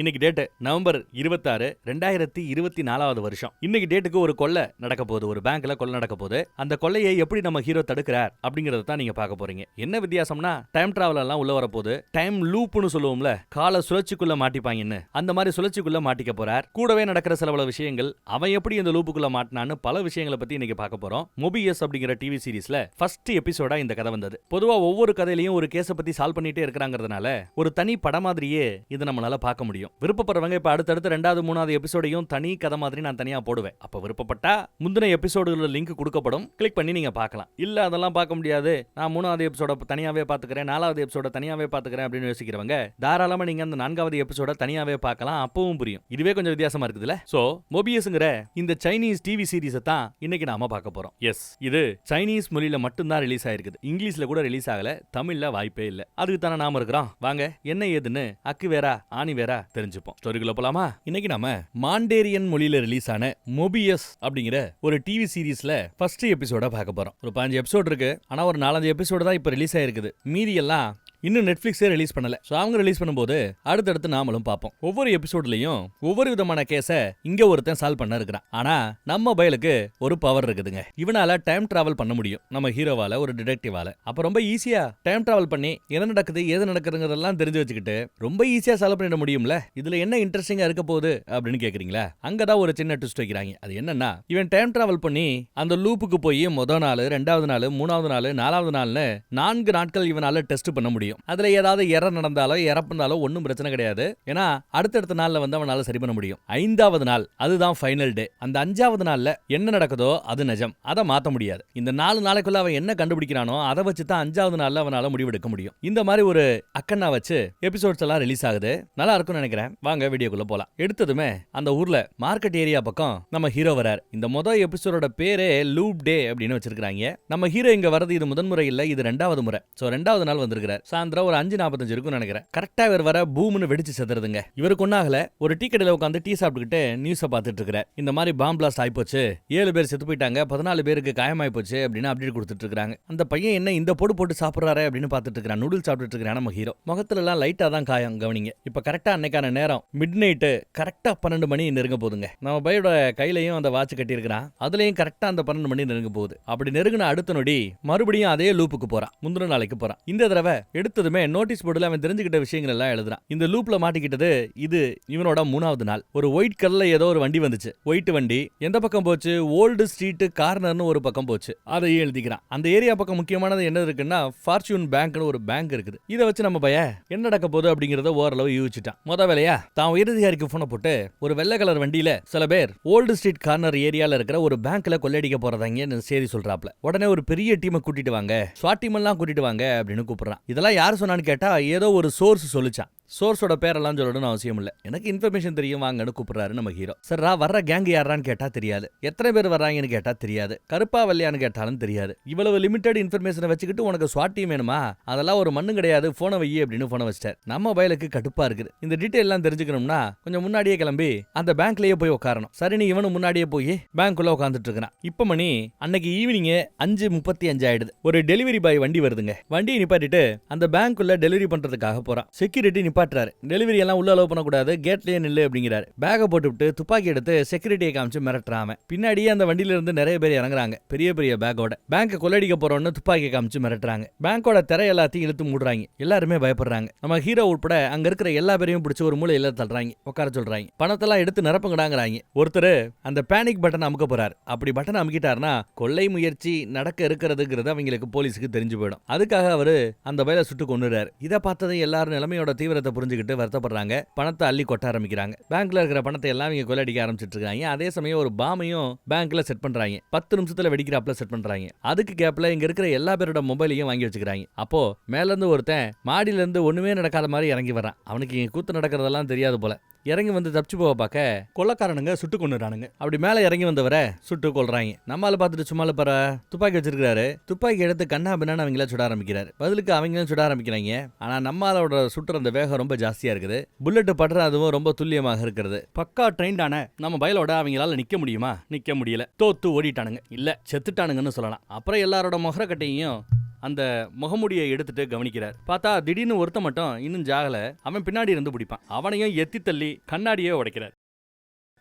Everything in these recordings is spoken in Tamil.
இன்னைக்கு டேட்டு நவம்பர் 26, 2024 வருஷம். இன்னைக்கு டேட்டுக்கு ஒரு கொள்ளை நடக்க போகுது. ஒரு பேங்க்ல கொள்ளை நடக்க போகுது. அந்த கொள்ளையை எப்படி நம்ம ஹீரோ தடுக்கிறார் அப்படிங்கறத தான் நீங்க பார்க்க போறீங்க. என்ன வித்தியாசம்னா டைம் டிராவல் எல்லாம் உள்ள வர போகுது. டைம் லூப்னு சொல்லுவோம்ல, கால சுழற்சிக்குள்ள மாட்டிப்பாங்கன்னு, அந்த மாதிரி சுழற்சிக்குள்ள மாட்டிக்க போறார். கூடவே நடக்கிற சில விஷயங்கள், அவன் எப்படி இந்த லூப்புக்குள்ள மாட்டினான்னு பல விஷயங்களை பத்தி இன்னைக்கு பார்க்க போறோம். மொபியஸ் அப்படிங்கிற டிவி சீரிஸ்ல ஃபர்ஸ்ட் எபிசோடா இந்த கதை வந்தது. பொதுவா ஒவ்வொரு கதையிலையும் ஒரு கேஸை பத்தி சால்வ் பண்ணிட்டே இருக்கிறாங்கிறதுனால ஒரு தனி படம் மாதிரியே இதை நம்மளால பார்க்க முடியும். விருப்பப்படுறவங்க இப்ப அடுத்தடுத்து 2வது 3வது எபிசோடையும் தனி கதை மாதிரி நான் தனியா போடுவேன். அப்ப விருப்பப்பட்டா முந்தின எபிசோடுகளோட லிங்க் கொடுக்கப்படும், கிளிக் பண்ணி நீங்க பார்க்கலாம். இல்ல அதெல்லாம் பார்க்க முடியாது, நான் 3வது எபிசோட தனியாவே பாத்துக்கிறேன், 4வது எபிசோட தனியாவே பாத்துக்கிறேன் அப்படின்னு யோசிக்கிறவங்க தாராளமா நீங்க அந்த 4வது எபிசோட தனியாவே பார்க்கலாம். அப்பவும் புரியும். இதுவே கொஞ்சம் வித்தியாசமா இருக்குதுல்ல. சோ மொபியஸ்ங்கிற இந்த சைனீஸ் டிவி சீரிஸை தான் இன்னைக்கு நாம பார்க்க போறோம். எஸ், இது சைனீஸ் மொழியில மட்டும்தான் ரிலீஸ் ஆயிருக்குது. இங்கிலீஷ்ல கூட ரிலீஸ் ஆகல, தமிழ்ல வாய்ப்பே இல்ல. அதுக்கு தானே நாம இருக்கிறோம். வாங்க என்ன ஏதுன்னு அக்கு வேறா ஆணி வேறா தெரிஞ்சுப்போம். ஸ்டோரிக்குள்ள போலாமா? இன்னைக்கு நாம மாண்டேரியன் மொழியில ரிலீஸ் ஆன மொபியஸ் அப்படிங்கிற ஒரு டிவி சீரிஸ்ல ஃபர்ஸ்ட் எபிசோட பார்க்க போறோம். ஒரு 5 எபிசோட் இருக்கு. ஆனா ஒரு 4-5 எபிசோடு தான் இப்ப ரிலீஸ் ஆயிருக்குது. மீதி எல்லாம் இன்னும் நெட்ஃபிளிக்ஸே ரிலீஸ் பண்ணல. சோ அவங்க ரிலீஸ் பண்ணும்போது அடுத்தடுத்து நாமளும் பார்ப்போம். ஒவ்வொரு எபிசோட்லயும் ஒவ்வொரு விதமான கேஸை இங்க ஒருத்தன் சால்வ் பண்ண இருக்கிறான். ஆனா நம்ம பயலுக்கு ஒரு பவர் இருக்குதுங்க. இவனால டைம் டிராவல் பண்ண முடியும், நம்ம ஹீரோவால, ஒரு டிடெக்டிவால. அப்ப ரொம்ப ஈஸியா டைம் டிராவல் பண்ணி என்ன நடக்குது ஏது நடக்குதுங்கிறதெல்லாம் தெரிஞ்சு வச்சுக்கிட்டு ரொம்ப ஈஸியா சால்வ் பண்ணிட முடியும்ல. இதுல என்ன இன்ட்ரெஸ்டிங்கா இருக்க போகுது அப்படின்னு கேக்குறீங்களா? அங்கதான் ஒரு சின்ன ட்விஸ்ட் வைக்கிறாங்க. அது என்னன்னா, இவன் டைம் டிராவல் பண்ணி அந்த லூப்புக்கு போய் முதல் நாள், 2வது நாள், 3வது நாள், 4வது நாள்னு 4 நாட்கள் இவனால டெஸ்ட் பண்ண முடியும். அதுல ஏதாவது எரர் நடந்தாலோ இறப்புனாலோ ஒன்னும் பிரச்சனை கிடையாது. ஏன்னா அடுத்தடுத்த நாள்ல வந்து அவனால சரி பண்ண முடியும். 5வது நாள் அதுதான் ஃபைனல் டே. அந்த 5வது நாள்ல என்ன நடக்குதோ அது நிஜம், அதை மாத்த முடியாது. இந்த 4 நாளைக்குள்ள அவன் என்ன கண்டுபிடிக்கிறானோ அதை வச்சு தான் 5வது நாள்ல அவனால முடிவெடுக்க முடியும். இந்த மாதிரி ஒரு அக்கன்னா வச்சு எபிசோட்ஸ் எல்லாம் ரிலீஸ் ஆகுது. நல்லா இருக்கும்னு நினைக்கிறேன். வாங்க வீடியோக்குள்ள போலாம். எடுத்ததுமே அந்த ஊர்ல மார்க்கெட் ஏரியா பக்கம் நம்ம ஹீரோ வரார். இந்த முதல் எபிசோடோட பேரே லூப் டே அப்படின்னு வச்சிருக்காங்க. நம்ம ஹீரோ இங்க வரது இது முதன்முறை இல்ல, இது 2வது முறை. சோ 2வது நாள் வந்திருக்கிறார். சாயந்தரம் ஒரு 5:45 இருக்கும் நினைக்கிறேன். கரெக்டா இவர் வர பூம்னு வெடிச்சு செத்துறதுங்க. இவருக்கு ஒன்னாகல. ஒரு டீ கடையில உட்காந்து டீ சாப்பிட்டுக்கிட்டு நியூஸ பார்த்துட்டு இருக்கிறார். இந்த மாதிரி பாம் பிளாஸ்ட் ஆயிப்போச்சு, 7 பேர் செத்து போயிட்டாங்க, 14 பேருக்கு காயமாயி போச்சு அப்படின்னு அப்டேட் கொடுத்துட்டு இருக்காங்க. அந்த பையன் என்ன இந்த போட்டு சாப்பிடுறாரு அப்படின்னு பார்த்துட்டு இருக்கான். நூடுல்ஸ் சாப்பிட்டுட்டு இருக்கான் நம்ம ஹீரோ. முகத்துல எல்லாம் லைட்டா தான் காயம், கவனிங்க. இப்ப கரெக்டா அன்னைக்கான நேரம் மிட் நைட்டு, கரெக்டா 12 மணி நெருங்க போகுதுங்க. நம்ம பையோட கையிலையும் அந்த வாட்ச் கட்டி இருக்கிறான். அதுலயும் கரெக்டா அந்த 12 மணி நெருங்க போகுது. அப்படி நெருங்கின அடுத்த நொடி மறுபடியும் அதே லூப்புக்கு போறான். முந்தின நாளைக்கு போறான். இந்த தடவை எடுத்ததுமே நோட்டீஸ் போர்டுல அவன் தெரிஞ்சுக்கிட்ட விஷயங்கள் எல்லாம் எழுதுறான். இந்த லூப்ல மாட்டிக்கிட்டது இது இவனோட 3வது நாள். ஒரு ஒயிட் கலர்ல ஏதோ ஒரு வண்டி வந்துச்சு. ஒயிட் வண்டி எந்த பக்கம் போச்சு? ஓல்டு ஸ்ட்ரீட் கார்னர்னு ஒரு பக்கம் போச்சு. அதையும் எழுதிக்கிறான். அந்த ஏரியா பக்கம் முக்கியமானது என்ன இருக்குன்னா, ஃபார்ச்சூன் பேங்க்னு ஒரு பேங்க் இருக்குது. இதை வச்சு நம்ம பைய என்ன நடக்க போகுது அப்படிங்கறத ஓரளவு யூகிச்சிட்டான். முத வேலையா தான் உயரதிகாரிக்கு போன போட்டு ஒரு வெள்ளை கலர் வண்டியில சில பேர் ஓல்டு ஸ்ட்ரீட் கார்னர் ஏரியால இருக்கிற ஒரு பேங்க்ல கொள்ளடிக்க போறதாங்க செய்தி சொல்றாப்ல. உடனே ஒரு பெரிய டீமை கூட்டிட்டு வாங்க, ஸ்வாட் டீம் எல்லாம் கூட்டிட்டு வாங்க அப்படின்னு கூப்பிடுறான். இதெல்லாம் யாரு சொன்னான்னு கேட்டா ஏதோ ஒரு சோர்ஸ் சொல்லிச்சான். சோர்ஸோட பேரெல்லாம் சொல்லணும்னு அவசியம் இல்ல, எனக்கு இன்ஃபர்மேஷன் தெரியும் வாங்கன்னு கூப்பிடுறாரு நம்ம ஹீரோ. சர்ரா வர்ற கேங் யாரான்னு கேட்டா தெரியாது, எத்தனை பேர் வர்றாங்கன்னு கேட்டா தெரியாது, கருப்பா வெள்ளையான்னு கேட்டாலும் தெரியாது. இவ்வளவு லிமிட்டட் இன்ஃபர்மேஷனை வச்சுக்கிட்டு உனக்கு ஸ்வாட் டீம் வேணுமா? அதெல்லாம் ஒரு மண்ணு கிடையாது, போனை வை அப்படின்னு போனை வச்சிட்டார். நம்ம பயலுக்கு கடுப்பா இருக்குது. இந்த டீடைல் எல்லாம் தெரிஞ்சுக்கணும்னா கொஞ்சம் முன்னாடியே கிளம்பி அந்த பேங்க்லயே போய் உட்காரணும். சரி, நீ இவனு முன்னாடியே போய் பேங்க்குள்ள உட்காந்துட்டு இருக்கான். இப்ப மணி அன்னைக்கு ஈவினிங் 5:35 ஆயிடுது. ஒரு டெலிவரி பாய் வண்டி வருதுங்க. வண்டியை நிப்பாட்டிட்டு அந்த பேங்க்குள்ள டெலிவரி பண்றதுக்காக போறான். செக்யூரிட்டி நிப்பாட்டுறாரு. டெலிவரி எல்லாம் உள்ள அலோவ் பண்ணக்கூடாது, கேட்லயே நில்லு அப்படிங்கிறாரு. பேக போட்டுவிட்டு துப்பாக்கி எடுத்து செக்யூரிட்டியை காமிச்சு மிரட்டுறாம. பின்னாடியே அந்த வண்டியில இருந்து நிறைய பேர் இறங்குறாங்க, பெரிய பெரிய பேக்கோட. பேங்க கொள்ளடிக்க போறோம்னு துப்பாக்கி காமிச்சு மிரட்டுறாங்க. பேங்கோட திரை எல்லாத்தையும் இழுத்து மூடுறாங்க. எல்லாருமே பயப்படுறாங்க. நம்ம ஹீரோ உட்பட அங்க இருக்கிற எல்லா பேரையும் பிடிச்சி ஒரு மூலையில தள்ளுறாங்க, உட்கார சொல்றாங்க. பணத்தெல்லாம் எடுத்து நிரப்புங்கடாங்கிறாங்க. ஒருத்தர் அந்த பேனிக் பட்டன் அமுக்க போறாரு. அப்படி பட்டன் அமுக்கிட்டாருன்னா கொள்ளை முயற்சி நடக்க இருக்கிறதுங்கிறது அவங்களுக்கு போலீஸுக்கு தெரிஞ்சு போயிடும். அதுக்காக அவரு அந்த வயலை சுட்டு கொண்டுறாரு. இதை பார்த்ததை எல்லாரும் நிலைமையோட தீவிரத்தை புரிஞ்சுக்கிட்டு வருத்தப்படுறாங்க. பணத்தை அள்ளி கொட்ட ஆரம்பிக்கிறாங்க. பேங்க்ல இருக்கிற பணத்தை எல்லாம் இவங்க கொள்ளடிக்க ஆரம்பிச்சிட்டு இருக்காங்க. அதே சமயம் ஒரு பாமையும் பேங்க்ல செட் பண்றாங்க. 10 நிமிஷத்துல வெடிக்கிறாப்ல செட் பண்றாங்க. அதுக்கு கேப்ல இங்க இருக்கிற எல்லா பேரோட மொபைலையும் வாங்கி வச்சுக்கிறாங்க. அப்போ மேல இருந்து ஒருத்தன் மாடியில இருந்து ஒண்ணுமே நடக்காத மாதிரி இறங்கி வர்றான். அவனுக்கு இங்க கூத்து நடக்கிறதெல்லாம் தெரியாது போல. இறங்கி வந்து தப்பிச்சு போக பார்க்க கொள்ளக்காரனுங்க சுட்டு கொண்டுறானுங்க. அப்படி மேல இறங்கி வந்தவரை சுட்டு கொள்றாங்க. நம்மால பார்த்துட்டு சும்மால பாரு துப்பாக்கி வச்சிருக்காரு. துப்பாக்கி எடுத்து கண்ணா பின்னான்னு அவங்கள சுட ஆரம்பிக்கிறாரு. பதிலுக்கு அவங்களும் சுட ஆரம்பிக்கிறாங்க. ஆனா நம்மளோட சுட்டுற அந்த வேகம் ரொம்ப ஜாஸ்தியா இருக்குது. புல்லட் படுற அதுவும் ரொம்ப துல்லியமாக இருக்கிறது. பக்கா ட்ரெயின்டான நம்ம பயலோட அவங்களால நிக்க முடியுமா? நிக்க முடியல. தோத்து ஓடிட்டானுங்க, இல்ல செத்துட்டானுங்கன்னு சொல்லலாம். அப்புறம் எல்லாரோட முகரக்கட்டையும் அந்த முகமுடியை எடுத்துட்டு கவனிக்கிறார். பார்த்தா திடீர்னு ஒருத்த மட்டும் இன்னும் ஜாகல. அவன் பின்னாடி இருந்து பிடிப்பான். அவனையும் எத்தி தள்ளி கண்ணாடியே உடைக்கிறார்.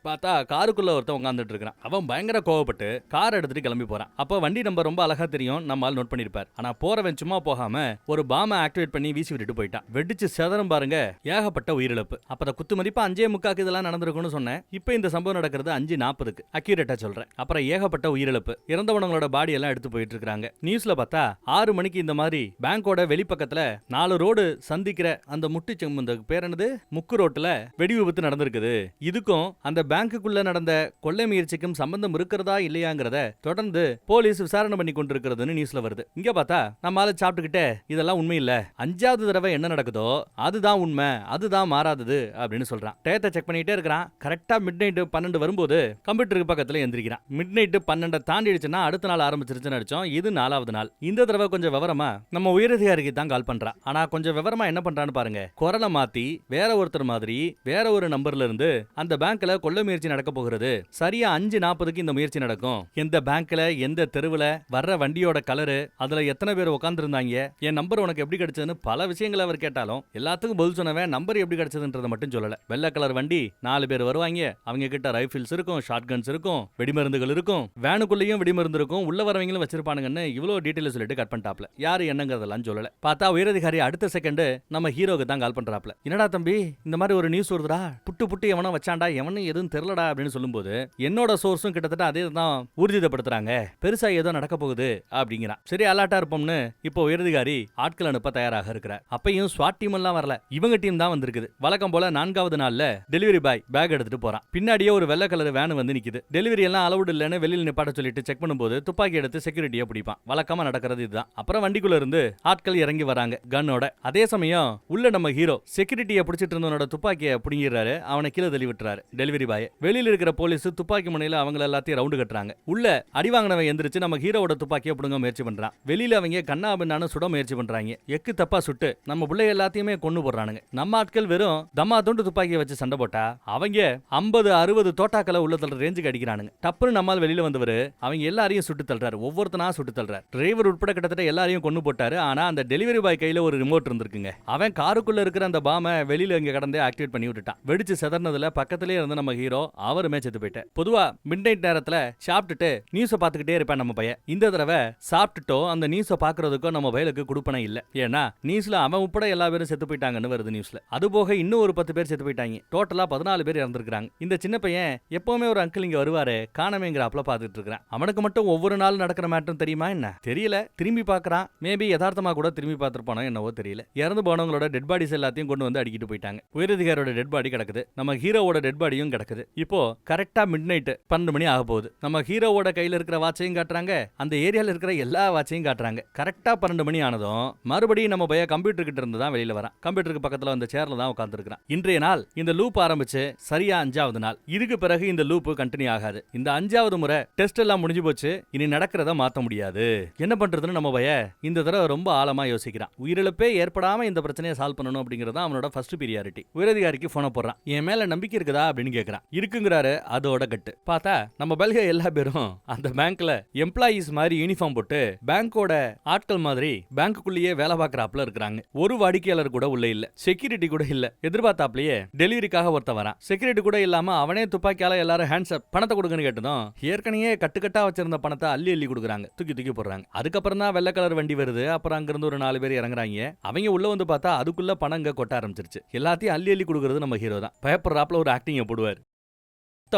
பார்த்தா காருக்குள்ள ஒருத்தன் உட்காந்துட்டு இருக்கான். அவன் பயங்கர கோவப்பட்டு கார் எடுத்துட்டு கிளம்பி போறான். அப்போ வண்டி நம்பர் ரொம்ப அழகா தெரியும், நம்மால் நோட் பண்ணிருப்பார். ஆனா போறவன் சும்மா போகாம ஒரு பாம்பை ஆக்டிவேட் பண்ணி வீசி விட்டுட்டு போயிட்டான். வெடிச்சு செதறம் பாருங்க, ஏகப்பட்ட உயிரிழப்பு. அப்ப குத்து மதிப்பா 5:45 இதெல்லாம் நடந்திருக்கும்னு சொன்னேன். இப்போ இந்த சம்பவம் நடக்கிறது 5:40 அக்யூரேட்டா சொல்றேன். அப்புறம் ஏகப்பட்ட உயிரிழப்பு. இறந்தவங்களோட பாடி எல்லாம் எடுத்து போயிட்டு இருக்காங்க. நியூஸ்ல பார்த்தா 6 மணிக்கு இந்த மாதிரி பேங்கோட வெளிப்பக்கத்துல 4 ரோடு சந்திக்கிற அந்த முட்டுச்செம்பு பேர் என்னது முக்கு ரோட்டுல வெடி விபத்து நடந்திருக்குது. இதுக்கும் அந்த பேங்குக்குள்ள நடந்த கொள்ளை முயற்சிக்கும் சம்பந்தம் இருக்கிறதா இல்லையாங்கிறத தொடர்ந்து போலீஸ் விசாரணை பண்ணி கொண்டிருக்கிறதுன்னு நியூஸ்ல வருது. இங்க பார்த்தா நம்மால சாப்பிட்டுக்கிட்டே இதெல்லாம் உண்மை இல்ல, 5வது தடவை என்ன நடக்குதோ அதுதான் உண்மை, அதுதான் மாறாதது அப்படின்னு சொல்றான். டயத்தை செக் பண்ணிட்டே இருக்கிறான். கரெக்டா மிட் நைட் 12 வரும்போது கம்ப்யூட்டருக்கு பக்கத்துல எந்திரிக்கிறான். மிட் நைட் 12 தாண்டிடுச்சுன்னா அடுத்த நாள் ஆரம்பிச்சிருச்சுன்னு அடிச்சோம். இது 4வது நாள். இந்த தடவை கொஞ்சம் விவரமா நம்ம உயரதிகாரிக்கு தான் கால் பண்றான். ஆனா கொஞ்சம் விவரமா என்ன பண்றான்னு பாருங்க. குரலை மாத்தி வேற ஒருத்தர் மாதிரி வேற ஒரு நம்பர்ல இருந்து அந்த பேங்க்ல கொள்ளை முயற்சி நடக்க போகிறது. சரியா 5:40 இந்த முயற்சி நடக்கும். எந்த பேங்க்ல எந்த தெருவுல வர்ற வண்டியோட கலரு, அதுல எத்தனை பேர் உட்கார்ந்து இருந்தாங்க, என் நம்பர் உனக்கு எப்படி கிடைச்சதுன்னு பல விஷயங்களை அவர் கேட்டாலும் எல்லாத்துக்கும் பதில் சொன்னவன் நம்பர் எப்படி கிடைச்சதுன்றத மட்டும் சொல்லல. வெள்ளை கலர் வண்டி, 4 பேர் வருவாங்க, அவங்க கிட்ட ரைபிள்ஸ் இருக்கும், ஷார்ட் கன்ஸ் இருக்கும், வெடிமருந்துகள் இருக்கும், வேனுக்குள்ளேயும் வெடிமருந்து இருக்கும், உள்ள வரவங்களும் வச்சிருப்பானுங்கன்னு இவ்வளவு டீடைல் சொல்லிட்டு கட் பண்ணிட்டாப்ல. யாரு என்னங்கிறதெல்லாம் சொல்லல. பார்த்தா உயரதிகாரி அடுத்த செகண்ட் நம்ம ஹீரோக்கு தான் கால் பண்றாப்ல. என்னடா தம்பி இந்த மாதிரி ஒரு நியூஸ் வருதுடா, புட்டு எவனோ வச்சாண்டா, எவனும் எதுவும் தெரியலடா அப்படின்னு சொல்லும்போது என்னோட சோர்ஸும் கிட்டத்தட்ட அதே தான் ஊர்ஜிதப்படுத்துறாங்க. பெருசா ஏதோ நடக்க போகுது அப்படிங்கிறான். சரி அலர்ட்டா இருப்போம்னு இப்போ உயரதிகாரி ஆட்கள் அனுப்ப தயாராக இருக்கிறார். அப்பயும் ஸ்வாட் டீம் எல்லாம் வரல, இவங்க டீம் தான் வந்திருக்குது. வழக்கம் போல 4வது நாள்ல டெலிவரி பாய் பேக் எடுத்துட்டு போறான். பின்னாடியே ஒரு வெள்ளை கலர் வேன் வந்து நிக்குது. டெலிவரி எல்லாம் அலவுட் இல்லன்னு வெளியில நிப்பாட்ட சொல்லிட்டு செக் பண்ணும்போது துப்பாக்கி எடுத்து செக்யூரிட்டியை பிடிப்பான். வழக்கமா நடக்கிறது இதுதான். அப்புறம் வண்டிக்குள்ள இருந்து ஆட்கள் இறங்கி வராங்க கன்னோட. அதே சமயம் உள்ள நம்ம ஹீரோ செக்யூரிட்டியை பிடிச்சிட்டு இருந்தவனோட துப்பாக்கியை பிடிங்கிறாரு. அவனை கீழே தள்ளி விட்டுறாரு டெலிவரி பாய். வெளியில இருக்கிற போலீஸ் துப்பாக்கி முனையில அவங்க எல்லாத்தையும் ரவுண்டு கட்டுறாங்க. உள்ள அடி வாங்கினவன் எந்திரிச்சு நம்ம ஹீரோவோட துப்பாக்கியை புடுங்க முயற்சி பண்றான். வெளியில அவங்க கண்ணா பின்னான்னு சுட முயற்சி பண்றாங்க. எக்கு தப்பா சுட்டு நம்ம பிள்ளை எல்லாத்தையுமே கொண்டு போடுறானுங்க. நம்ம ஆட்கள் வெறும் தம்மா துண்டு துப்பாக்கியை வச்சு சண்டை போட்டா அவங்க 50-60 தோட்டாக்களை உள்ள தள்ளுற ரேஞ்சுக்கு அடிக்கிறானுங்க. டப்புன்னு நம்மால் வெளியில வந்தவரு அவங்க எல்லாரையும் சுட்டு தள்ளுறாரு. ஒவ்வொருத்தனா சுட்டு தள்ளுறாரு. டிரைவர் உட்பட கிட்டத்தட்ட எல்லாரையும் கொண்டு போட்டாரு. ஆனா அந்த டெலிவரி பாய் கையில ஒரு ரிமோட் இருந்திருக்குங்க. அவன் காருக்குள்ள இருக்கிற அந்த பாமை வெளியில இங்க கடந்தே ஆக்டிவேட் பண்ணி விட்டுட்டான். வெடிச்சு செதறனதுல பக்கத்திலே இருந்த நம்ம ஹீரோ அவருமே செத்து போயிட்டார். பொதுவா மிட் நைட் நேரத்துல சாப்பிட்டுட்டு நியூஸ பாத்துக்கிட்டே இருப்பேன் நம்ம பையன். இந்த தடவை சாப்பிட்டுட்டோ அந்த நியூஸ பாக்குறதுக்கோ நம்ம வயலுக்கு குடுப்பனை இல்ல. ஏன்னா நியூஸ்ல அவன் உட்பட எல்லா பேரும் செத்து போயிட்டாங்கன்னு வருது நியூஸ்ல. அது போக இன்னும் ஒரு 10 பேர் செத்து போயிட்டாங்க. டோட்டலா 14 பேர் இறந்திருக்காங்க. இந்த சின்ன பையன் எப்பவுமே ஒரு அங்கிள் இங்க வருவாரு, காணமேங்கிறாப்ல பாத்துட்டு இருக்கான். அவனுக்கு மட்டும் ஒவ்வொரு நாள் நடக்கிற மேட்டரும் தெரியுமா என்ன தெரியல. திரும்பி பாக்குறான். மேபி யதார்த்தமா கூட திரும்பி பார்த்திருப்பானோ என்னவோ தெரியல. இறந்து போனவங்களோட டெட் பாடிஸ் எல்லாத்தையும் கொண்டு வந்து அடிக்கிட்டு போயிட்டாங்க. உயரதிகாரியோட டெட் பாடி கிடக்குது. நம்ம ஹீரோவோட டெட் பாடியும் கிடக்குது. இப்போ கரெக்டா மிட் நைட் 12 மணி ஆக போகுது. நம்ம ஹீரோவோட கையில இருக்கிற வாட்சையும் காட்டுறாங்க, அந்த ஏரியால இருக்கிற எல்லா வாட்சையும் காட்டுறாங்க. கரெக்டா 12 மணி ஆனதும் மறுபடியும் நம்ம பையன் கம்ப்யூட்டர் கிட்ட இருந்து தான் வெளியில வரான். கம்ப்யூட்டருக்கு பக்கத்துல அந்த சேர்ல தான் உட்கார்ந்து இருக்கிறான். இன்றைய நாள் இந்த லூப் ஆரம்பிச்சு சரியா 5வது நாள். இதுக்கு பிறகு இந்த லூப் கண்டினியூ ஆகாது. இந்த 5வது முறை டெஸ்ட் எல்லாம் முடிஞ்சு போச்சு. இனி நடக்கிறத மாத்த முடியாது. என்ன பண்றதுன்னு நம்ம பையன் இந்த தடவை ரொம்ப ஆழமா யோசிக்கிறான். உயிரிழப்பே ஏற்படாம இந்த பிரச்சனையை சால்வ் பண்ணணும் அப்படிங்கறது அவனோட ஃபர்ஸ்ட் பிரியாரிட்டி. உயரதிகாரிக்கு போன போடுறான். என் மேல நம்பிக்கை இருக்குதா அப்படின்னு கேக்குறான். இருக்குங்கிறாரு. அதோட கட்டு பார்த்தா நம்ம பல்கை எல்லா பேரும் அந்த பேங்க்ல எம்ப்ளாயீஸ் மாதிரி யூனிஃபார்ம் போட்டு பேங்கோட ஆட்கள் மாதிரி பேங்க்குள்ளேயே வேலை பார்க்கறாப்ல இருக்காங்க. ஒரு வாடிக்கையாளர் கூட உள்ள இல்ல, செக்யூரிட்டி கூட இல்ல. எதிர்பார்த்தாப்லயே டெலிவரிக்காக ஒருத்த வரான். செக்யூரிட்டி கூட இல்லாம அவனே துப்பாக்கியால எல்லாரும் ஹேண்ட்ஸ் அப் பணத்தை கொடுங்கன்னு கேட்டதும் ஏற்கனவே கட்டுக்கட்டா வச்சிருந்த பணத்தை அள்ளி அள்ளி கொடுக்குறாங்க, தூக்கி போடுறாங்க. அதுக்கப்புறம் தான் வெள்ளை கலர் வண்டி வருது. அப்புறம் அங்கிருந்து ஒரு 4 பேர் இறங்குறாங்க. அவங்க உள்ள வந்து பார்த்தா அதுக்குள்ள பணம் இங்க கொட்ட ஆரம்பிச்சிருச்சு. எல்லாத்தையும் அள்ளி அள்ளி கொடுக்கறது நம்ம ஹீரோ தான். பயப்படுறாப்ல ஒரு ஆக்டிங்க போடுவார்.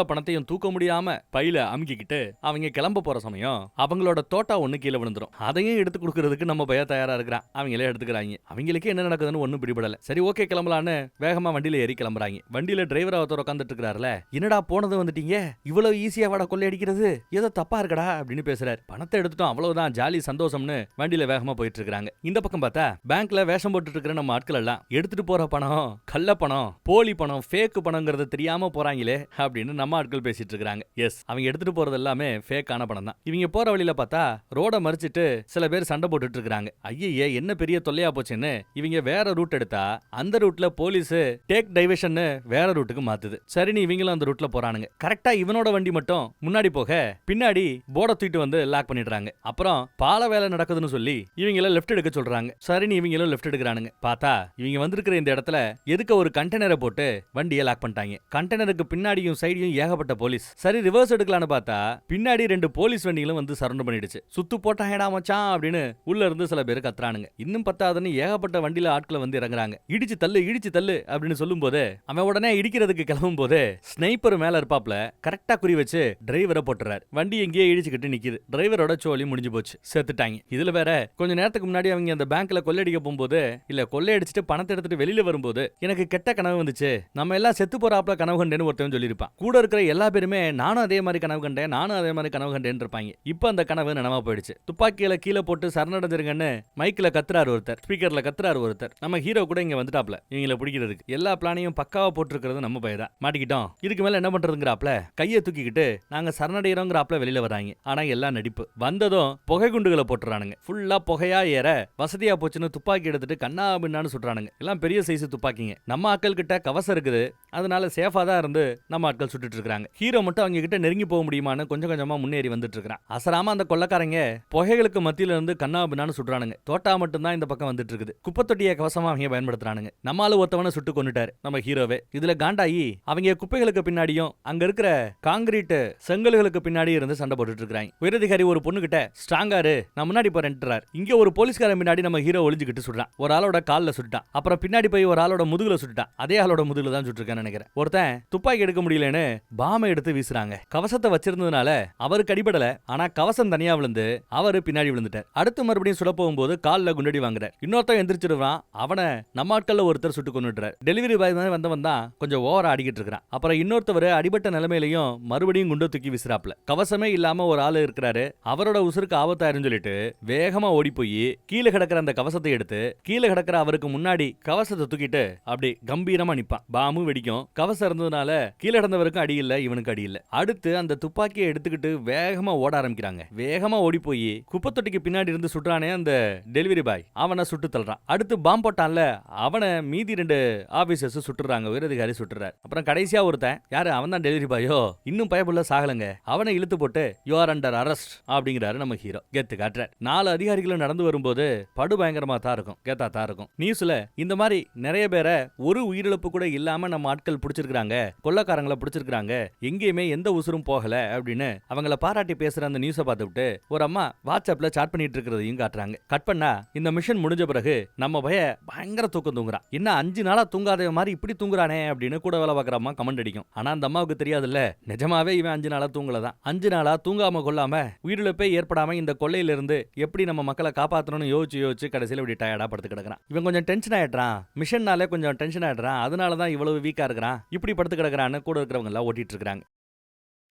பணத்தையும் தூக்க முடியாம பையில அமுக்கிக்கிட்டு அவங்க கிளம்ப போற சமயம் அவங்களோட தோட்டா ஒண்ணு கீழே விழுந்துரும். அதையும் எடுத்து கொடுக்கறதுக்கு நம்ம பையன் தயாரா இருக்கிறான். அவங்களே எடுத்துக்கிறாங்க. அவங்களுக்கு என்ன நடக்குதுன்னு ஒண்ணும் பிடிபடல. சரி ஓகே கிளம்பலான்னு வேகமா வண்டியில ஏறி கிளம்புறாங்க. வண்டியில டிரைவர் ஒருத்தர் உட்காந்துட்டு இருக்காருல, என்னடா போனது வந்துட்டீங்க, இவ்வளவு ஈஸியா வாடா கொள்ளையடிக்கிறது, ஏதோ தப்பா இருக்கடா அப்படின்னு பேசுறாரு. பணத்தை எடுத்துட்டோம் அவ்வளவுதான், ஜாலி சந்தோஷம்னு வண்டியில வேகமா போயிட்டு இருக்காங்க. இந்த பக்கம் பார்த்தா பேங்க்ல வேஷம் போட்டு இருக்கிற நம்ம ஆட்கள் எல்லாம் எடுத்துட்டு போற பணம் கள்ள பணம், போலி பணம், ஃபேக் பணங்கிறது தெரியாம போறாங்களே அப்படின்னு அப்படின்னு நம்ம ஆட்கள் பேசிட்டு இருக்காங்க. எஸ், அவங்க எடுத்துட்டு போறது எல்லாமே ஃபேக்கான பணம் தான். இவங்க போற வழியில பார்த்தா ரோட மறிச்சிட்டு சில பேர் சண்டை போட்டுட்டு இருக்காங்க. ஐயே, என்ன பெரிய தொல்லையா போச்சுன்னு இவங்க வேற ரூட் எடுத்தா அந்த ரூட்ல போலீஸ் டேக் டைவர்ஷன் வேற ரூட்டுக்கு மாத்துது. சரின்னு இவங்களும் அந்த ரூட்ல போறானுங்க. கரெக்டா இவனோட வண்டி மட்டும் முன்னாடி போக பின்னாடி போர்டை தூக்கிட்டு வந்து லாக் பண்ணிடுறாங்க. அப்புறம் பால வேலை நடக்குதுன்னு சொல்லி இவங்கள லெஃப்ட் எடுக்க சொல்றாங்க. சரின்னு இவங்களும் லெஃப்ட் எடுக்கிறானுங்க. பார்த்தா இவங்க வந்திருக்கிற இந்த இடத்துல எதுக்கு ஒரு கண்டெய்னரை போட்டு வண்டியை லாக் பண்ணிட்டாங்க. கண்டெய்னருக்கு பின்னாடியும் சைடியும் ஏகப்பட்ட போலீஸ். சரி, ரிவர்ஸ் எடுக்கலான்னு பார்த்தா பின்னாடி 2 போலீஸ் வண்டிகளும் வந்து சரண்டர் பண்ணிடுச்சு. சுத்து போட்டாங்கடா மச்சான் அப்படின்னு உள்ள இருந்து சில பேர் கத்துறானுங்க. இன்னும் பத்தாதுன்னு ஏகப்பட்ட வண்டியில ஆட்களை வந்து இறங்குறாங்க. இடிச்சு தள்ளு அப்படின்னு சொல்லும் போது அவன் உடனே இடிக்கிறதுக்கு கிளம்பும் போது ஸ்னைப்பர் மேல இருப்பாப்ல கரெக்டா குறி வச்சு டிரைவரை போட்டுறாரு. வண்டி எங்கேயே இடிச்சுக்கிட்டு நிக்குது. டிரைவரோட சோலி முடிஞ்சு போச்சு, செத்துட்டாங்க. இதுல வேற கொஞ்ச நேரத்துக்கு முன்னாடி அவங்க அந்த பேங்க்ல கொள்ளையடிக்க போகும்போது இல்ல கொள்ளையடிச்சிட்டு பணத்தை எடுத்துட்டு வெளியில வரும்போது எனக்கு கெட்ட கனவு வந்துச்சு, நம்ம எல்லாம் செத்து போறாப்ல கனவு கண்டேன்னு ஒருத்தன் சொல்லியிருப்பான். கூட இருக்கிற எல்லா பேருமே நானும் அதே மாதிரி கனவு கண்டேன்னு இருப்பாங்க. இப்ப அந்த கனவு நினைவா போயிடுச்சு. துப்பாக்கியில கீழே போட்டு சரணடைஞ்சிருங்கன்னு மைக்ல கத்துறாரு ஒருத்தர், ஸ்பீக்கர்ல கத்துறாரு ஒருத்தர். நம்ம ஹீரோ கூட இங்க வந்துட்டாப்ல இவங்களை பிடிக்கிறதுக்கு. எல்லா பிளானையும் பக்காவா போட்டுருக்கிறது நம்ம பையதான். மாட்டிக்கிட்டோம், இதுக்கு மேல என்ன பண்றதுங்கிறாப்ல கையை தூக்கிக்கிட்டு நாங்க சரணடைகிறோங்கிறாப்ல வெளியில வராங்க. ஆனா எல்லாம் நடிப்பு. வந்ததும் புகை குண்டுகளை போட்டுறானுங்க. ஃபுல்லா புகையா ஏற வசதியா போச்சுன்னு துப்பாக்கி எடுத்துட்டு கண்ணா பின்னான்னு சுட்டுறானுங்க. எல்லாம் பெரிய சைஸ் துப்பாக்கிங்க. நம்ம ஆட்கள் கிட்ட கவசம் இருக்குது, அதனால சேஃபா தான் இருந்து நம்ம ஆட்கள் சுட்டுட்டு இருக்காங்க. ஹீரோ மட்டும் அவங்க கிட்ட நெருங்கி போக முடியுமான்னு கொஞ்சம் கொஞ்சமா முன்னேறி வந்துட்டு இருக்கான். அசராம அந்த கொள்ளக்காரங்க புகைகளுக்கு மத்தியில இருந்து கண்ணா பின்னான்னு சுடுறானுங்க. தோட்டா மட்டும் தான் இந்த பக்கம் வந்துட்டு இருக்குது. குப்பை தொட்டிய கவசமா அவங்க பயன்படுத்துறானுங்க. நம்மால ஒருத்தவனை சுட்டு கொண்டுட்டாரு நம்ம ஹீரோவே. இதுல காண்டாயி அவங்க குப்பைகளுக்கு பின்னாடியும் அங்க இருக்கிற காங்கிரீட் செங்கல்களுக்கு பின்னாடி இருந்து சண்டை போட்டுட்டு இருக்காங்க. உயரதிகாரி ஒரு பொண்ணு கிட்ட ஸ்ட்ராங்காரு நான் முன்னாடி போறேன்றார். இங்க ஒரு போலீஸ்காரன் பின்னாடி நம்ம ஹீரோ ஒளிஞ்சுக்கிட்டு சுடுறான். ஒரு ஆளோட கால்ல சுட்டான். அப்புறம் பின்னாடி போய் ஒரு ஆளோட முதுகுல சுட்டான். அதே ஆளோட முதுகுல தான் சுட்டிருக்கான்னு நினைக்கிறேன். ஒருத்தன் துப்பாக்கி எடுக்க முடியலன்னு பாமை எடுத்து வீசுறாங்க. கவசத்தை வச்சிருந்ததுனால அவருக்கு அடிபடல, ஆனா கவசம் தனியா விழுந்து அவரு பின்னாடி விழுந்துட்டார். அடுத்து மறுபடியும் சுட போகும்போது கால்ல குண்டடி வாங்குறார். இன்னொருத்தன் எந்திரிச்சிருவான். அவனை நம்ம ஆட்கள்ல ஒருத்தர் சுட்டு கொண்டுட்டார். டெலிவரி பாய் வந்தவன் தான் கொஞ்சம் ஓவரா அடிக்கிட்டு இருக்கான். அப்புறம் இன்னொருத்தவர் அடிபட்ட நிலைமையிலையும் மறுபடியும் குண்டு தூக்கி விசிறாப்ல. கவசமே இல்லாம ஒரு ஆளு இருக்கிறாரு, அவரோட உசுருக்கு ஆபத்தாயிருன்னு சொல்லிட்டு வேகமா ஓடி போய் கீழே கிடக்கிற அந்த கவசத்தை எடுத்து கீழே கிடக்கிற அவருக்கு முன்னாடி கவசத்தை தூக்கிட்டு அப்படி கம்பீரமா நிப்பான். பாம்பு வெடிக்கும். கவசம் இருந்ததுனால கீழே கிடந்தவருக்கும் அடி இல்ல, இவனுக்கு அடி இல்ல. அடுத்து அந்த துப்பாக்கியை எடுத்துக்கிட்டு வேகமா ஓட ஆரம்பிக்கிறாங்க. வேகமா ஓடி போய் குப்பை தொட்டிக்கு பின்னாடி இருந்து சுட்டானே அந்த டெலிவரி பாய், அவனை சுட்டு தள்ளுறான். அடுத்து பாம்பு போட்டான்ல அவனை மீதி 2 ஆபீசர்ஸ் சுட்டுறாங்க. உயரதிகாரி சுட்டுறாரு. அப்புறம் கடைசியா ஒருத்தன் யாரு, அவன் தான் டெலிவரி பாயோ, இன்னும் பயப்புள்ள சாகலங்க. அவனை இழுத்து போட்டு யூ ஆர் அண்டர் அரெஸ்ட் அப்படிங்கிறாரு நம்ம ஹீரோ. கெத்து காட்டுறார். 4 அதிகாரிகளும் நடந்து வரும்போது படு பயங்கரமா தான் இருக்கும், கெத்தா தான் இருக்கும். நியூஸ்ல இந்த மாதிரி நிறைய பேரை ஒரு உயிரிழப்பு கூட இல்லாம நம்ம ஆட்கள் பிடிச்சிருக்காங்க, கொள்ளக்காரங்களை பிடிச்சிருக்காங்க, எங்கேயுமே எந்த உசுரும் போகல அப்படின்னு அவங்கள பாராட்டி பேசுற அந்த நியூஸை பார்த்துட்டு ஒரு அம்மா வாட்ஸ்அப்ல சாட் பண்ணிட்டு இருக்கிறதையும் காட்டுறாங்க. கட் பண்ணா இந்த மிஷன் முடிஞ்ச பிறகு நம்ம பயங்கர தூக்கம் தூங்குறான். என்ன 5 நாளா தூங்காத மாதிரி இப்படி தூங்குறானே அப்படின்னு கூட வேலை பார்க்குற அம்மா கமெண்ட் அடிக்கும். ஆனா அந்த அம்மாவுக்கு தெரியாதுல்ல, நிஜமாவே இவன் 5 நாளா தூங்கலதான். 5 நாளா தூங்காம கொள்ளாம உயிரிழப்பே ஏற்படாம இந்த கொள்ளையில இருந்து எப்படி நம்ம மக்களை காப்பாற்றணும்னு யோசிச்சு கடைசியில் இப்படி டயர்டா படுத்து கிடக்குறான். இவன் கொஞ்சம் டென்ஷன் ஆயிடுறான், மிஷன்னாலே கொஞ்சம் டென்ஷன் ஆயிடுறான், அதனாலதான் இவ்வளவு வீக்கா இருக்கிறான், இப்படி படுத்து கிடக்குறான்னு கூட இருக்கிறவங்க எல்லாம் ஓட்டிட்டு இருக்காங்க.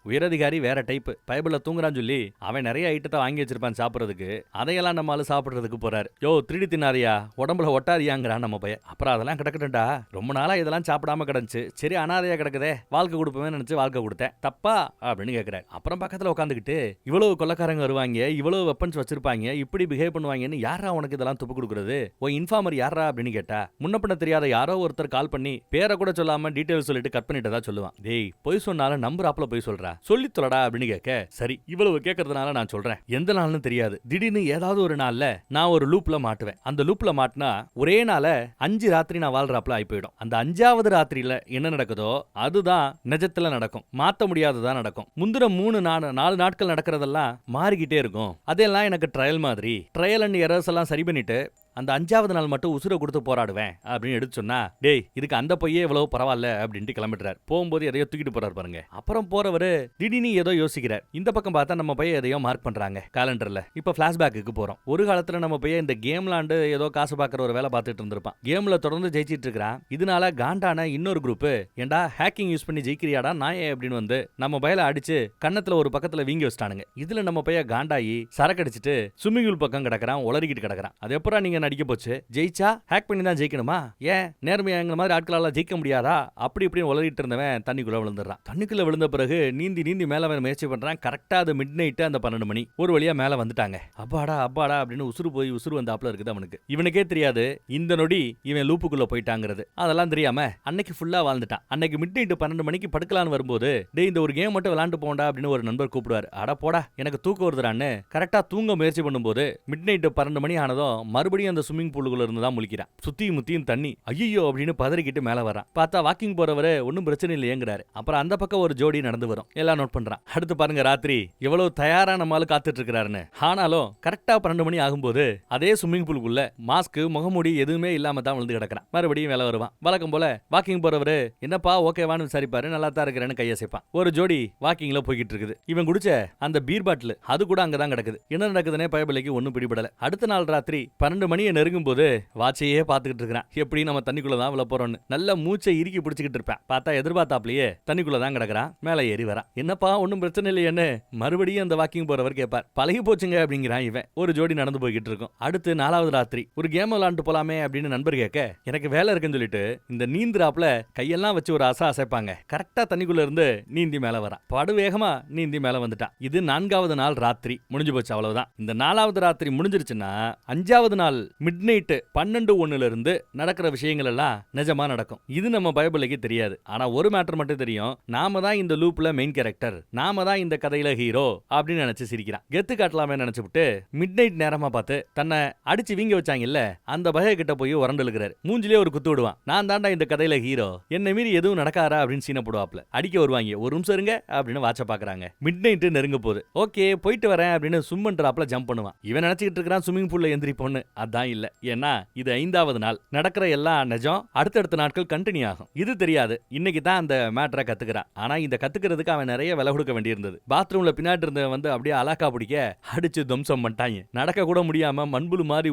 உயரதிகாரி வேற டைப். பைபிள்ல தூங்குறான்னு சொல்லி அவன் நிறைய ஐட்டத்தை வாங்கி வச்சிருப்பான் சாப்பிட்றதுக்கு. அதையெல்லாம் நம்மளால சாப்பிட்றதுக்கு போறாரு. யோ திருடி தின்னாரியா, உடம்புல ஒட்டாரியாங்கிறான் நம்ம பையன். அப்புறம் அதெல்லாம் கிடக்கட்டும்டா, ரொம்ப நாளா இதெல்லாம் சாப்பிடாம கிடந்துச்சு, சரி அனாதையா கிடக்குதே, வாழ்க்கை கொடுப்பேன்னு நினைச்சு வாழ்க்கை கொடுத்தேன், தப்பா அப்படின்னு கேட்கிறாரு. அப்புறம் பக்கத்துல உட்காந்துக்கிட்டு இவ்வளவு கொள்ளக்காரங்க வருவாங்க, இவ்வளவு வெப்பன்ஸ் வச்சிருப்பாங்க, இப்படி பிஹேவ் பண்ணுவாங்கன்னு யாரா உனக்கு இதெல்லாம் துப்பு கொடுக்குறது, ஓ இன்ஃபார்மர் யாரா அப்படின்னு கேட்டா முன்ன பண்ண தெரியாத யாரோ ஒருத்தர் கால் பண்ணி பேரை கூட சொல்லாம டீடைல் சொல்லிட்டு கட் பண்ணிட்டதா சொல்லுவான். டேய் பொய் சொன்னாலும் நம்புறாப்புல பொய் சொல்றா, சொல்லி தொலைடா அப்படின்னு கேட்க, சரி இவ்வளவு கேட்கறதுனால நான் சொல்றேன், எந்த நாள்னு தெரியாது, திடீர்னு ஏதாவது ஒரு நாள்ல நான் ஒரு லூப்ல மாட்டுவேன். அந்த லூப்ல மாட்டினா ஒரே நாள 5 ராத்திரி நான் வாழ்றாப்புல ஆகி போயிடும். அந்த 5வது ராத்திரியில என்ன நடக்குதோ அதுதான் நிஜத்துல நடக்கும், மாத்த முடியாததான் நடக்கும். முந்திர 4 நாட்கள் நடக்கிறதெல்லாம் மாறிக்கிட்டே இருக்கும். அதெல்லாம் எனக்கு ட்ரையல் மாதிரி, ட்ரையல் அண்ட் எரர்ஸ் எல்லாம் சரி பண்ணிட்டு அந்த 5வது நாள் மட்டும் உசுரை கொடுத்து போராடுவேன் அப்படின்னு எடுத்து சொன்னா, டேய் இதுக்கு அந்த பையே இவ்வளவு பரவாயில்ல அப்படின்ட்டு கிளம்பிடுறாரு. போகும்போது எதையோ தூக்கிட்டு போறாரு பாருங்க. அப்புறம் போறவரு திடீர்னு ஏதோ யோசிக்கிறார். இந்த பக்கம் பார்த்தா நம்ம பையன் எதையோ மார்க் பண்றாங்க காலண்டர்ல. இப்ப பிளாஷ்பேக்கு போறோம். ஒரு காலத்துல நம்ம பையன் இந்த கேம்லாண்டு ஏதோ காசு பாக்குற ஒரு வேலை பார்த்துட்டு இருந்திருப்பான். கேம்ல தொடர்ந்து ஜெயிச்சிட்டு இருக்கிறான். இதனால காண்டான இன்னொரு குரூப், ஏண்டா ஹேக்கிங் யூஸ் பண்ணி ஜெயிக்கிறியாடா நாயே அப்படின்னு வந்து நம்ம பையல அடிச்சு கன்னத்துல ஒரு பக்கத்துல வீங்கி வச்சிட்டானுங்க. இதுல நம்ம பையன் காண்டாயி சரக்கடிச்சிட்டு ஸ்விம்மிங் பூல் பக்கம் கிடக்குறான், உளறிக்கிட்டு கிடக்குறான். அது எப்பறம் நீங்க என்ன அடிக்க போச்சு, ஜெயிச்சா ஹேக் பண்ணி தான் ஜெயிக்கணுமா, ஏன் நேர்மையா எங்க மாதிரி ஆட்களால ஜெயிக்க முடியாதா, அப்படி இப்படின்னு உளறிட்டு இருந்தவன் தண்ணிக்குள்ள விழுந்துடுறான். தண்ணிக்குள்ள விழுந்த பிறகு நீந்தி நீந்தி மேல வர முயற்சி பண்றான். கரெக்டா அது மிட் நைட், அந்த 12 மணி ஒரு வழியா மேல வந்துட்டாங்க. அப்பாடா அப்பாடா அப்படின்னு உசுறு போய் உசுறு வந்தாப்புல இருக்குது அவனுக்கு. இவனுக்கே தெரியாது இந்த நொடி இவன் லூப்புக்குள்ள போயிட்டாங்கிறது. அதெல்லாம் தெரியாம அன்னைக்கு ஃபுல்லா வாழ்ந்துட்டான். அன்னைக்கு மிட் நைட் 12 மணிக்கு படுக்கலான்னு வரும்போது, டேய் இந்த ஒரு கேம் மட்டும் விளையாண்டு போண்டா அப்படின்னு ஒரு நண்பர் கூப்பிடுவார். அட போடா எனக்கு தூக்கம் வருதுறான்னு கரெக்டா தூங்க முயற்சி பண்ணும்போது மிட் நைட் 12 மணி ஆனதும் மறுபடியும் அந்த ஸ்விம்மிங் பூலுக்குள்ள இருந்து தான் முழிக்கிறான். சுத்தியும் முத்தியும் தண்ணி. ஐயோ அப்படின்னு பதறிக்கிட்டு மேல வரான். பார்த்தா வாக்கிங் போறவரு ஒன்னும் பிரச்சனை இல்லையேங்கிறாரு. அப்புறம் அந்த பக்கம் ஒரு ஜோடி நடந்து வரும். எல்லாம் நோட் பண்றான். அடுத்து பாருங்க ராத்திரி எவ்வளவு தயாரா நம்மால காத்துட்டு இருக்காருன்னு. ஆனாலும் கரெக்டா 12 மணி ஆகும்போது அதே ஸ்விம்மிங் பூலுக்குள்ள மாஸ்க் முகமூடி எதுவுமே இல்லாம தான் விழுந்து கிடக்கிறான். மறுபடியும் மேல வருவான். வழக்கம் போல வாக்கிங் போறவரு என்னப்பா ஓகேவான்னு விசாரிப்பாரு. நல்லா தான் இருக்கிறேன்னு கையசைப்பான். ஒரு ஜோடி வாக்கிங்ல போய்கிட்டு இருக்குது. இவன் குடிச்ச அந்த பீர் பாட்டில் அது கூட அங்கதான் கிடக்குது. என்ன நடக்குதுன்னே பயபிள்ளைக்கு ஒன்னும் பிடிபடல. அடுத்த நாள் ராத்திரி 12 மணியை நெருங்கும் போது வாட்சையே பாத்துக்கிட்டு இருக்கிறான். எப்படி நம்ம தண்ணிக்குள்ளதான் விழ போறோம்னு நல்ல மூச்சை இறுக்கி பிடிச்சிக்கிட்டு இருப்பேன். பார்த்தா எதிர்பார்த்தாப்லயே தண்ணிக்குள்ளதான் கிடக்குறான். மேல ஏறி வரான். என்னப்பா ஒன்னும் பிரச்சனை இல்லையேன்னு மறுபடியும் அந்த வாக்கிங் போறவர் கேட்பார். பழகி போச்சுங்க அப்படிங்கிறான் இவன். ஒரு ஜோடி நடந்து போய்கிட்டு இருக்கும். அடுத்து 4வது ராத்திரி ஒரு கேம் விளையாண்டு போலாமே அப்படின்னு நண்பர் கேட்க, எனக்கு வேலை இருக்குன்னு சொல்லிட்டு இந்த நீந்திராப்ல கையெல்லாம் வச்சு ஒரு அசைப்பாங்க. கரெக்டா தண்ணிக்குள்ள இருந்து நீந்தி மேல வரான். படு வேகமா நீந்தி மேல வந்துட்டான். இது 4வது நாள் ராத்திரி முடிஞ்சு போச்சு. அவ்வளவுதான். இந்த 4வது ராத்திரி முடிஞ்சிருச்சுன்னா 5வது நாள் மிட் நைட் 12:01 இருந்து நடக்கிற விஷயங்கள் எல்லாம் நிஜமா நடக்கும். இது நம்ம பைபிளுக்கு தெரியாது. ஆனா ஒரு மேட்டர் மட்டும் தெரியும். நாம தான் இந்த லூப்ல மெயின் கேரக்டர், நாம தான் இந்த கதையில ஹீரோ அப்படின்னு நினைச்சு சிரிக்கிறான். கெத்து காட்டலாமே நினைச்சுட்டு மிட் நைட் நேரமா பார்த்து தன்னை அடிச்சு வீங்க வச்சாங்கல்ல அந்த பய கிட்ட போய் உரண்டலுக்கிறாரு. மூஞ்சிலே ஒரு குத்து விடுவான். நான் தாண்டா இந்த கதையில ஹீரோ, என்ன மீறி எதுவும் நடக்காரா அப்படின்னு சீன போடுவாப்ல. அடிக்க வருவாங்க. ஒரு நிமிஷம் இருங்க அப்படின்னு வாட்ச பாக்குறாங்க. மிட் நைட் நெருங்க போகுது. ஓகே போயிட்டு வரேன் அப்படின்னு ஸ்விம் பண்றாப்ல ஜம்ப் பண்ணுவான். இவன் நினைச்சிட்டு இருக்கான் ஸ்விமிங் பூல்ல எந்திரிப்போன்னு. அதான் இல்ல. ஏன்னா இது 5வது நாள். நடக்கிற எல்லாம் நிஜம். அடுத்தடுத்த நாட்கள் கண்டினியூ ஆகும். இது தெரியாது. இன்னைக்கு தான் அந்த மேட்டரை கத்துக்கிறான். ஆனா இந்த கத்துக்கிறதுக்கு அவன் நிறைய விலை கொடுக்க வேண்டியிருந்தது. பாத்ரூம்ல பின்னாடி இருந்த வந்து அப்படியே அலாக்கா பிடிக்க அடிச்சு துவம்சம் பண்ணிட்டாங்க. நடக்க கூட முடியாம மண்புழு மாதிரி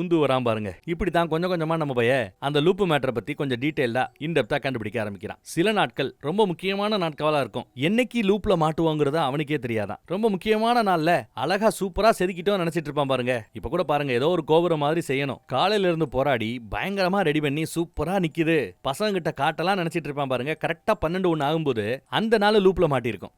ஊந்து வரான் பாருங்க. இப்படித்தான் கொஞ்சம் கொஞ்சமா நம்ம பைய அந்த லூப் மேட்டரை பத்தி கொஞ்சம் டீடைலா இன்டெப்தா கண்டுபிடிக்க ஆரம்பிக்கிறான். சில நாட்கள் ரொம்ப முக்கியமான நாட்களா இருக்கும். என்னைக்கு லூப்ல மாட்டுவாங்கிறத அவனுக்கே தெரியாதான். ரொம்ப முக்கியமான நாள்ல அழகா சூப்பரா செதுக்கிட்டோம் நினைச்சிட்டு இருப்பான் பாருங்க. இப்ப கூட பாருங்க ஏதோ ஒரு கோபுரம் மாதிரி செய்யணும். காலையில இருந்து போராடி பயங்கரமா ரெடி பண்ணி சூப்பரா நிக்குது. பசங்க கிட்ட காட்டலாம் நினைச்சிட்டு இருப்பான் பாருங்க. கரெக்டா 12:01 ஆகும்போது அந்த நாள் லூப்ல மாட்டிருக்கும்.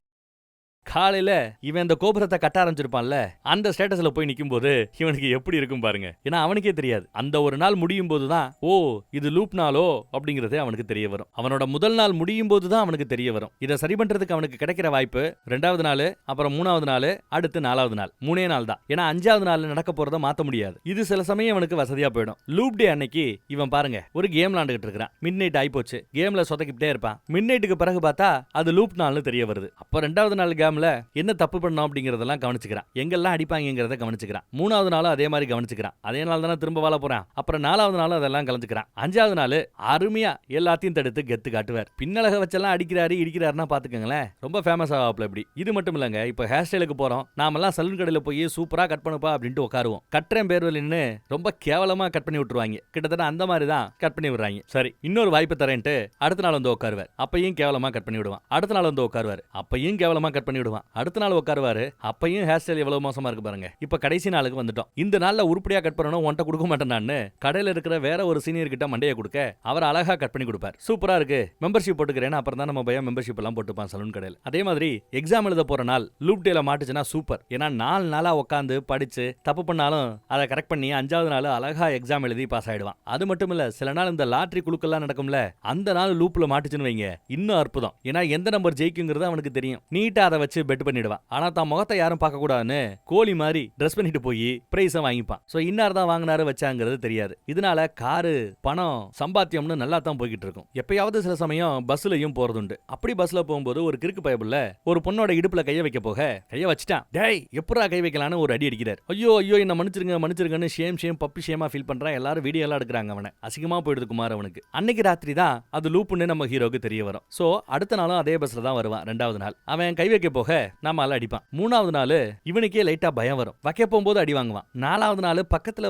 காலையில இவன் இந்த கோபுரத்தை கட்ட ஆரம்பிச்சிருப்பான்ல, அந்த ஸ்டேட்டஸ்ல போய் நிக்கும் போது இவனுக்கு எப்படி இருக்கும் பாருங்க. ஏன்னா அவனுக்கே தெரியாது. அந்த ஒரு நாள் முடியும் போதுதான் ஓ இது லூப் நாளோ அப்படிங்கறதே அவனுக்கு தெரிய வரும். அவனோட முதல் நாள் முடியும் போதுதான் அவனுக்கு தெரிய வரும். இதை சரி பண்றதுக்கு அவனுக்கு கிடைக்கிற வாய்ப்பு 2வது நாள், அப்புறம் 3வது நாள், அடுத்து 4வது நாள். 3 நாள் தான். ஏன்னா 5வது நாள் நடக்க போறத மாத்த முடியாது. இது சில சமயம் அவனுக்கு வசதியா போயிடும். லூப் டே அன்னைக்கு இவன் பாருங்க ஒரு கேம் விளையாண்டுகிட்டு இருக்கான். மிட் நைட் ஆயி போச்சு. கேம்ல சொதக்கிட்டே இருப்பான். மிட் நைட்டுக்கு பிறகு பார்த்தா அது லூப் நாள்னு தெரிய வருது. அப்ப 2வது நாள் கேம்ல என்ன தப்பு பண்ணோம் அப்படிங்கறதெல்லாம் கவனிச்சுக்கிறான். எங்கெல்லாம் அடிப்பாங்கிறத கவனிச்சுக்கிறான். 3வது நாளும் அதே மாதிரி கவனிச்சுக்கிறான். அதே நாள் தானே திரும்ப வாழ போறான். அப்புறம் 4வது நாளும் அதெல்லாம் கவனிச்சுக்கிறான். 5வது நாள் அருமையா எல்லாத்தையும் தடுத்து கெத்து காட்டுவார். பின்னலக வச்செல்லாம் அடிக்கிறாரு இடிக்கிறாருன்னா பாத்துக்கங்களேன். ரொம்ப ஃபேமஸ் ஆவாப்ல இப்படி. இது மட்டும் இல்லங்க. இப்ப ஹேர் ஸ்டைலுக்கு போறோம். நாமெல்லாம் சலூன் கடையில போய் சூப்பரா கட் பண்ணுப்பா அப்படின்ட்டு உட்காருவோம். கட்டுறேன் பேர் வலின்னு ரொம்ப கேவலமா கட் பண்ணி விட்டுருவாங்க. கிட்டத்தட்ட அந்த மாதிரி தான் கட் பண்ணி விடுறாங்க. சரி இன்னொரு வாய்ப்பு தரேன்ட்டு அடுத்த நாள் வந்து உட்காருவார். அப்பையும் கேவலமா கட் பண்ணி விடுவான். அடுத்த நாள் வந்து உட்காருவார். அப்பையும் கேவலமா கட் பண்ணி விடுவான். அடுத்த நாள் உட்காருவாரு. அப்பையும் ஹேர் ஸ்டைல் எவ்வளவு மோசமா இருக்கு பாருங்க. இப்ப கடைசி நாளுக்கு வந்துட்டோம். இந்த நாள்ல உருப்படியா கட் பண்ணணும் உன்ட்ட கொடுக்க மாட்டேன் நான் கடையில இருக்கிற வேற ஒரு சீனியர் கிட்ட மண்டைய கொடுக்க அவர் அழகா கட் பண்ணி கொடுப்பார். சூப்பரா இருக்கு மெம்பர்ஷிப் போட்டுக்கிறேன். அப்புறம் தான் நம்ம பையன் மெம்பர்ஷிப் எல்லாம் போட்டுப்பான் சலூன் கடையில். அதே மாதிரி எக்ஸாம் எழுத போற நாள் லூப் டேல மாட்டுச்சுன்னா சூப்பர். ஏன்னா 4 நாளா உட்காந்து படிச்சு தப்பு பண்ணாலும் அதை கரெக்ட் பண்ணி 5வது நாள் அழகா எக்ஸாம் எழுதி பாஸ் ஆயிடுவான். அது மட்டும் இல்ல சில நாள் இந்த லாட்டரி குழுக்கெல்லாம் நடக்கும்ல அந்த நாள் லூப்ல மாட்டுச்சுன்னு வைங்க இன்னும் அற்புதம். ஏன்னா எந்த நம்பர் ஜெயிக்குங்கிறது அவனுக்கு தெரியும். நீட்டா அதை வச்சு பெட் பண்ணிடுவான். ஆனா தான் முகத்தை யாரும் பார்க்க கூடாதுன்னு கோழி மாதிரி ட்ரெஸ் பண்ணிட்டு போய் பிரைஸ வாங்கிப்பான். சோ இன்னார் தான் வாங்கினாரு வச்சாங்கிறது தெரியாது. இதனால காரு பணம் சம்பாத்தியம்னு நல்லா தான் போய்கிட்டு இருக்கும். எப்பயாவது சில சமயம் பஸ்லயும் போறதுண்டு. அப்படி பஸ்ல போகும்போது ஒரு கிறுக்கு பயபுள்ள ஒரு பொண்ணோட இடுப்புல கைய வைக்க போக கைய வச்சுட்டான். டேய் எப்படா கை வைக்கலான்னு ஒரு அடி அடிக்கிறார். ஐயோ ஐயோ என்ன மன்னிச்சிருங்கன்னு ஷேம் பப்பி ஷேமா ஃபீல் பண்றான். எல்லாரும் வீடியோ எல்லாம் எடுக்கிறாங்க. அவனை அசிங்கமா போயிடுது குமார் அவனுக்கு. அன்னைக்கு ராத்திரி தான் அது லூப்புன்னு நம்ம ஹீரோக்கு தெரிய வரும். சோ அடுத்த நாளும் அதே பஸ்ல தான் வருவான். 2வது நாள் அவன் கை வைக்க போக நம்மால அடிப்பான். 3வது நாள் இவனுக்கே லைட்டா பயம் வரும். வைக்க போகும்போது அடி வாங்குவான். 4வது நாள் பக்கத்துல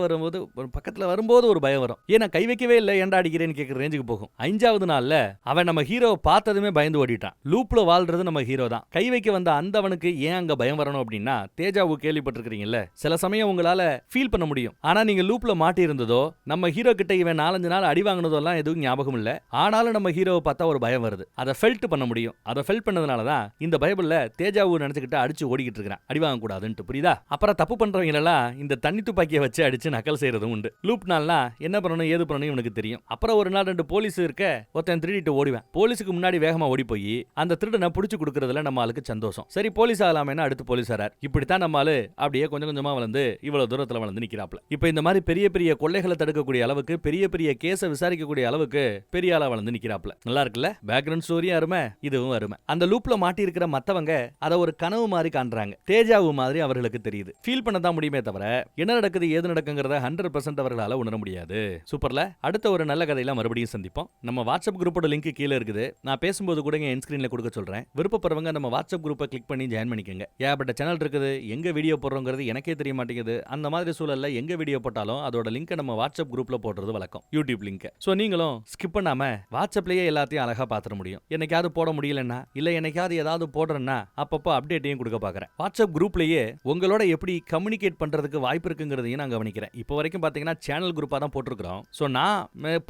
வரும்போது ஒரு பயம் வரும். ஏன்னா கை வைக்கவே இல்லை ஏன்டா அடிக்கிறேன்னு கேட்கிற ரேஞ்சுக்கு போகும். 5வது நாள்ல அவன் நம்ம ஹீரோவை பார்த்ததுமே பயந்து ஓடிட்டான். லூப்ல வாழ்றது நம்ம ஹீரோ தான். கை வைக்க வந்த அந்தவனுக்கு ஏன் அங்க பயம் வரணும் அப்படின்னா, தேஜாவு கேள்விப்பட்டிருக்கீங்கல்ல, சில சமயம் உங்களால ஃபீல் பண்ண முடியும். ஆனா நீங்க லூப்ல மாட்டி இருந்ததோ, நம்ம ஹீரோ கிட்ட இவன் 4-5 நாள் அடி வாங்கினதெல்லாம் எதுவும் ஞாபகம் இல்ல. ஆனாலும் நம்ம ஹீரோவை பார்த்தா ஒரு பயம் வருது. அதை ஃபெல்ட் பண்ண முடியும். அதை ஃபெல்ட் பண்ணதுனால தான் இந்த பைபிள்ல தேஜாவு நினைச்சுக்கிட்டு அடிச்சு ஓடிக்கிட்டு இருக்கான், அடி வாங்க கூடாதுன்னு. புரியுதா? அப்புறம் தப்பு பண்றவங்க எல்லாம் இந்த தண்ணி துப்பாக்கியை வச்சு அடிச்சு நக்கல் செய்யறதும் உண்டு. லூப் நாள்னா என்ன பண்ணணும் ஏது பண்ணணும் இவனுக்கு தெரியும். அப்புறம் ஒரு நாள் 2 போலீஸ் இருக்க ஒருத்தன் திருடிட்டு ஓடிவேன். போலீஸுக்கு முன்னாடி வேகமா ஓடி போய் அந்த திருடனை புடிச்சு கொடுக்கறதுல நம்ம ஆளுக்கு சந்தோஷம். சரி போலீஸ் ஆகலாமேனா அடுத்து போலீஸ் ஆறார். இப்படித்தான் நம்ம ஆளு அப்படியே கொஞ்சம் கொஞ்சமா வளர்ந்து இவ்வளவு தூரத்துல வளர்ந்து நிக்கிறாப்ல. இப்ப இந்த மாதிரி பெரிய பெரிய கொள்ளைகளை தடுக்கக்கூடிய அளவுக்கு, பெரிய பெரிய கேஸை விசாரிக்கக்கூடிய அளவுக்கு பெரிய ஆளா வளர்ந்து நிக்கிறாப்ல. நல்லா இருக்குல்ல? பேக்ரவுண்ட் ஸ்டோரியும் அருமை, இதுவும் அருமை. அந்த லூப்ல மாட்டி இருக்கிற மத்தவங்க அதை ஒரு கனவு மாதிரி காண்றாங்க. தேஜாவு மாதிரி அவர்களுக்கு தெரியுது. ஃபீல் பண்ண தான் முடியுமே தவிர என்ன நடக்குது ஏது நடக்குங்கிறத 100% அவர்களால உணர முடியாது. சூப்பர்ல. அடுத்த ஒரு நல்ல கதையில மறுபடியும் சந்திப்போம். நம்ம வாட்ஸ்அப் குரூப்போட லிங்க் கீழே இருக்குது. நான் பேசும்போது கூட என் ஸ்கிரீன்ல கொடுக்க சொல்றேன். விருப்பப்படுறவங்க நம்ம வாட்ஸ்அப் குரூப்பை கிளிக் பண்ணி ஜாயின் பண்ணிக்கங்க. ஏகப்பட்ட சேனல் இருக்குது. எங்க வீடியோ போடுறோங்கிறது எனக்கே தெரிய மாட்டேங்குது. அந்த மாதிரி சூழல்ல எங்க வீடியோ போட்டாலும் அதோட லிங்கை நம்ம வாட்ஸ்அப் குரூப்ல போடுறது வழக்கம், யூடியூப் லிங்க். சோ நீங்களும் ஸ்கிப் பண்ணாம வாட்ஸ்அப்லயே எல்லாத்தையும் அழகா பாத்துற முடியும். என்னைக்காவது போட முடியலன்னா, இல்ல என்னைக்காவது ஏதாவது போடுறேன்னா அப்பப்போ அப்டேட்டையும் கொடுக்க பாக்குறேன். வாட்ஸ்அப் குரூப்லயே உங்களோட எப்படி கம்யூனிகேட் பண்றதுக்கு வாய்ப்பு இருக்குங்கிறதையும் நான் கவனிக்கிறேன். இப்போ வரைக்கும் பாத்தீங்கன்னா சேனல் குரூப்பா தான் போட்டிருக்கிறோம். சோ நான்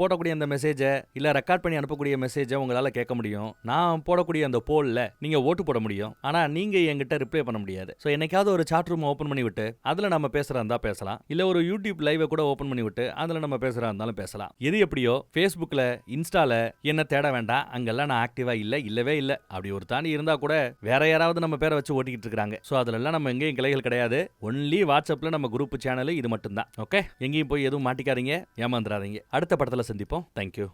போடக்கூடிய அந்த மெசேஜை இல்ல ரெக்கார்ட் பண்ணி அனுப்பக்கூடிய மெசேஜை உங்களால கேட்க முடியும். நான் போடக்கூடிய அந்த போல்ல நீங்க ஓட்டு போட முடியும். ஆனா நீங்க என்கிட்ட ரிப்ளை பண்ண முடியாது. சோ என்னைக்காவது ஒரு சாட் ரூம் ஓபன் பண்ணி விட்டு அதுல நம்ம பேசுறதா இருந்தா பேசலாம். இல்ல ஒரு யூடியூப் லைவ் கூட ஓபன் பண்ணி விட்டு அதுல நம்ம பேசுறதா இருந்தாலும் பேசலாம். எது எப்படியோ Facebookல இன்ஸ்டால என்ன தேட வேண்டாம். அங்கெல்லாம் நான் ஆக்டிவா இல்லவே இல்ல. அப்படி ஒரு தாண்டி இருந்தா கூட வேற யாராவது நம்ம பேரை வச்சு ஓட்டிக்கிட்டு இருக்காங்க. சோ அதுல எல்லாம் நம்ம எங்கேயும் கிளைகள் கிடையாது. ஒன்லி வாட்ஸ்அப்ல நம்ம குரூப் சேனல் இது மட்டும் தான். ஓகே, எங்கேயும் போய் எதுவும் மாட்டிக்காதீங்க, ஏமாந்துடாதீங்க. அடுத்த படத்துல சந்திப்போம். தேங்க்யூ.